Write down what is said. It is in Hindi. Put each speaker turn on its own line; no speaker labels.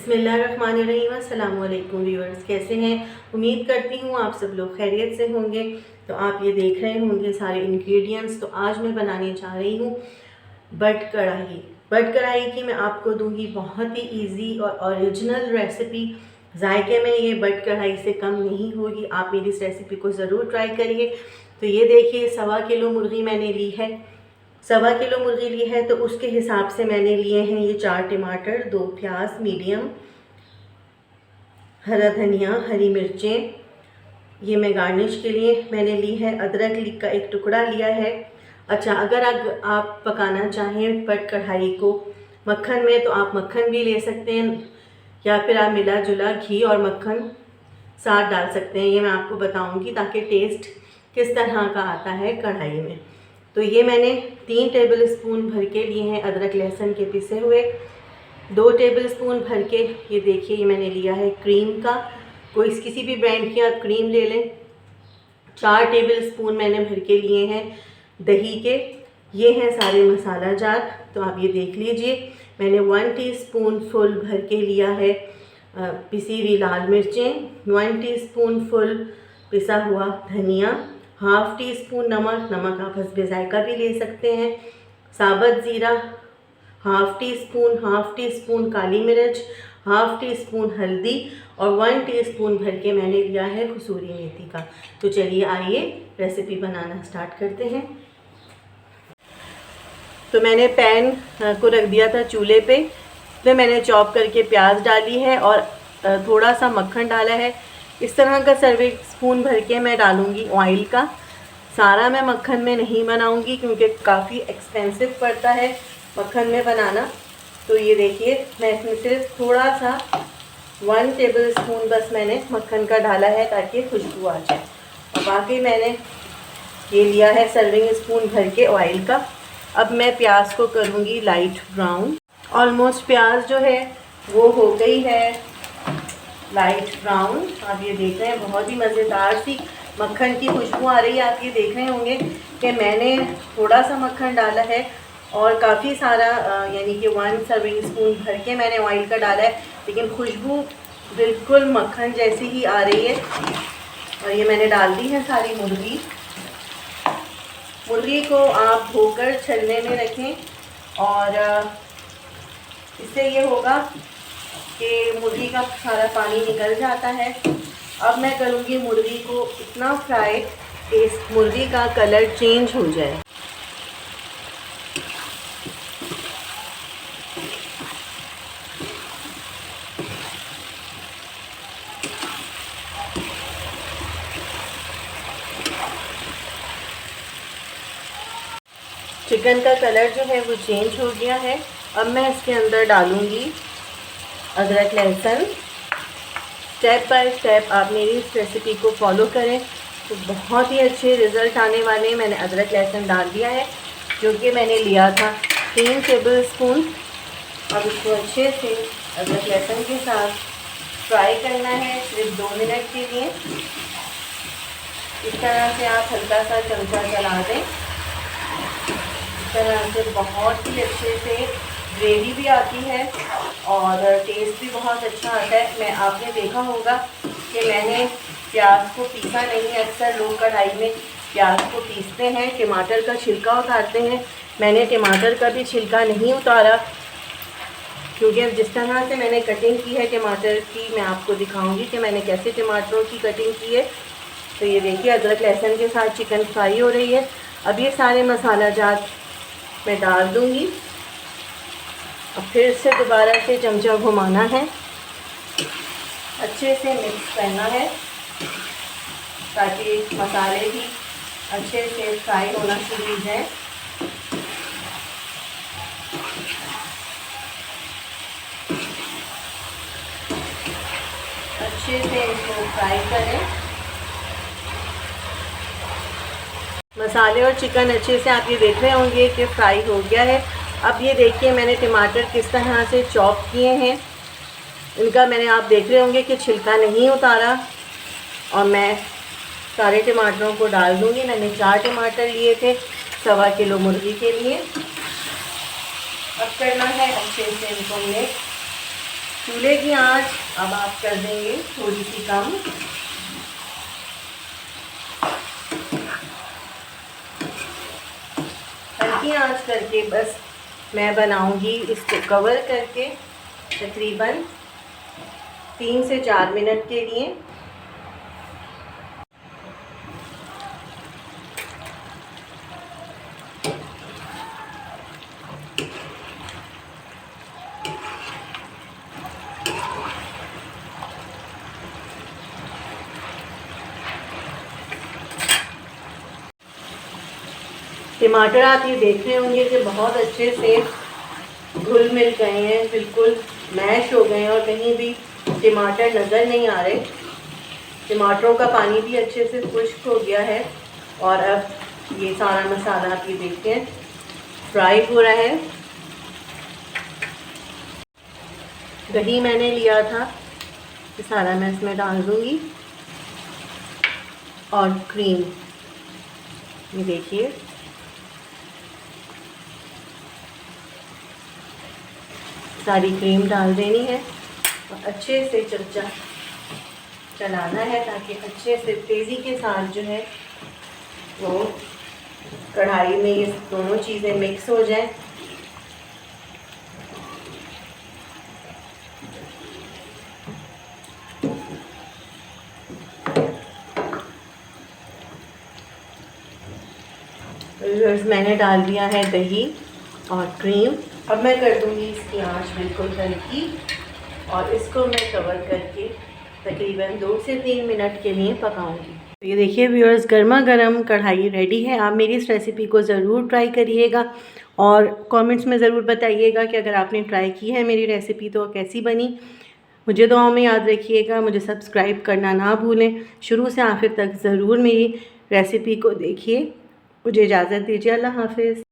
बिस्मिल्लाहिर्रहमानिर्रहीम। अस्सलामु अलैकुम व्यूअर्स, कैसे हैं? उम्मीद करती हूँ आप सब लोग खैरियत से होंगे। तो आप ये देख रहे होंगे सारे इंग्रेडिएंट्स। तो आज मैं बनाने जा रही हूँ बट कढ़ाई। बट कढ़ाई की मैं आपको दूंगी बहुत ही इजी और ओरिजिनल रेसिपी। जायके में ये बट कढ़ाई से कम नहीं होगी। आप मेरी इस रेसिपी को ज़रूर ट्राई करिए। तो ये देखिए 1.25 किलो मुर्गी मैंने ली है। 1.25 किलो मुर्गी ली है तो उसके हिसाब से मैंने लिए हैं ये 4 टमाटर, 2 प्याज मीडियम, हरा धनिया, हरी मिर्चें। ये मैं गार्निश के लिए मैंने ली है। अदरक का एक टुकड़ा लिया है। अच्छा, अगर आप पकाना चाहें बट कढ़ाई को मक्खन में तो आप मक्खन भी ले सकते हैं, या फिर आप मिला जुला घी और मक्खन साथ डाल सकते हैं। ये मैं आपको बताऊंगी ताकि टेस्ट किस तरह का आता है कढ़ाई में। तो ये मैंने 3 टेबल स्पून भर के लिए हैं अदरक लहसुन के पिसे हुए। 2 टेबल स्पून भर के ये देखिए ये मैंने लिया है क्रीम का, कोई किसी भी ब्रांड की आप क्रीम ले लें। 4 टेबल स्पून मैंने भर के लिए हैं दही के। ये हैं सारे मसाला जार। तो आप ये देख लीजिए मैंने 1 टीस्पून फुल भर के लिया है पिसी हुई लाल मिर्चें, 1 टीस्पून फुल पिसा हुआ धनिया, 1/2 टीस्पून नमक, नमक आप हस्बे जायका भी ले सकते हैं, साबुत ज़ीरा 1/2 टीस्पून काली मिर्च, 1/2 टीस्पून हल्दी और 1 टीस्पून भर के मैंने लिया है कसूरी मेथी का। तो चलिए आइए रेसिपी बनाना स्टार्ट करते हैं। तो मैंने पैन को रख दिया था चूल्हे पे। इसमें मैंने चॉप करके प्याज डाली है और थोड़ा सा मक्खन डाला है। इस तरह का सर्विंग स्पून भर के मैं डालूँगी ऑयल का। सारा मैं मक्खन में नहीं बनाऊँगी क्योंकि काफ़ी एक्सपेंसिव पड़ता है मक्खन में बनाना। तो ये देखिए मैं इसमें सिर्फ थोड़ा सा 1 टेबल स्पून बस मैंने मक्खन का डाला है ताकि खुशबू आ जाए। और बाकी मैंने ये लिया है सर्विंग स्पून भर के ऑयल का। अब मैं प्याज को करूँगी लाइट ब्राउन। ऑलमोस्ट प्याज जो है वो हो गई है लाइट ब्राउन। आप ये देख रहे हैं बहुत ही मज़ेदार सी मक्खन की खुशबू आ रही है। आप ये देख रहे होंगे कि मैंने थोड़ा सा मक्खन डाला है और काफ़ी सारा यानी कि 1 सर्विंग स्पून भर के मैंने ऑयल का डाला है, लेकिन खुशबू बिल्कुल मक्खन जैसी ही आ रही है। और ये मैंने डाल दी है सारी मुर्गी। मुर्गी को आप धोकर छलने में रखें और इससे ये होगा कि मुर्गी का सारा पानी निकल जाता है। अब मैं करूँगी मुर्गी को इतना फ्राई कि इस मुर्गी का कलर चेंज हो जाए। चिकन का कलर जो है वो चेंज हो गया है। अब मैं इसके अंदर डालूँगी अदरक लहसुन। स्टेप बाय स्टेप आप मेरी इस रेसिपी को फॉलो करें तो बहुत ही अच्छे रिज़ल्ट आने वाले हैं। मैंने अदरक लहसुन डाल दिया है जो कि मैंने लिया था 3 टेबल स्पून। अब इसको अच्छे से अदरक लहसुन के साथ फ्राई करना है सिर्फ 2 मिनट के लिए। इस तरह से आप हल्का सा चमचा चला दें। इस तरह से बहुत ही अच्छे से ग्रेवी भी आती है और टेस्ट भी बहुत अच्छा आता है। आपने देखा होगा कि मैंने प्याज को पीसा नहीं। अक्सर लोग कढ़ाई में प्याज को पीसते हैं, टमाटर का छिलका उतारते हैं। मैंने टमाटर का भी छिलका नहीं उतारा क्योंकि अब जिस तरह से मैंने कटिंग की है टमाटर की, मैं आपको दिखाऊंगी कि मैंने कैसे टमाटरों की कटिंग की है। तो ये देखिए अदरक लहसुन के साथ चिकन फ्राई हो रही है। अब ये सारे मसाला जात मैं डाल दूँगी। अब फिर से दोबारा से चमचा घुमाना है, अच्छे से मिक्स करना है ताकि मसाले भी अच्छे से फ्राई होना शुरू हो जाए। अच्छे से इसको फ्राई करें। मसाले और चिकन अच्छे से आप ये देख रहे होंगे कि फ्राई हो गया है। अब ये देखिए मैंने टमाटर किस तरह से चॉप किए हैं। इनका मैंने आप देख रहे होंगे कि छिलका नहीं उतारा। और मैं सारे टमाटरों को डाल दूँगी। मैंने 4 टमाटर लिए थे 1.25 किलो मुर्गी के लिए। अब करना है अच्छे से इनको मिक्स। चूल्हे की आंच अब आप कर देंगे थोड़ी सी कम। हल्की आंच करके बस मैं बनाऊंगी इसको कवर करके तकरीबन 3 से 4 मिनट के लिए। टमाटर आप ये देख रहे होंगे कि बहुत अच्छे से घुल मिल गए हैं, बिल्कुल मैश हो गए हैं और कहीं भी टमाटर नज़र नहीं आ रहे। टमाटरों का पानी भी अच्छे से खुश्क हो गया है और अब ये सारा मसाला आप ये देखते हैं फ्राई हो रहा है। दही मैंने लिया था, ये सारा मैं इसमें डाल दूँगी और क्रीम, ये देखिए सारी क्रीम डाल देनी है और अच्छे से चमचा चलाना है ताकि अच्छे से तेज़ी के साथ जो है वो कढ़ाई में ये दोनों चीज़ें मिक्स हो जाएं। मैंने डाल दिया है दही और क्रीम। अब मैं कर दूंगी इसकी आंच बिल्कुल हल्की और इसको मैं कवर करके तकरीबन 2 से 3 मिनट के लिए पकाऊंगी। तो ये देखिए व्यूअर्स, गर्मा गर्म कढ़ाई रेडी है। आप मेरी इस रेसिपी को ज़रूर ट्राई करिएगा और कमेंट्स में ज़रूर बताइएगा कि अगर आपने ट्राई की है मेरी रेसिपी तो कैसी बनी। मुझे दुआओं में याद रखिएगा, मुझे सब्सक्राइब करना ना भूलें। शुरू से आखिर तक ज़रूर मेरी रेसिपी को देखिए। मुझे इजाज़त दीजिए, अल्लाह हाफ़िज़।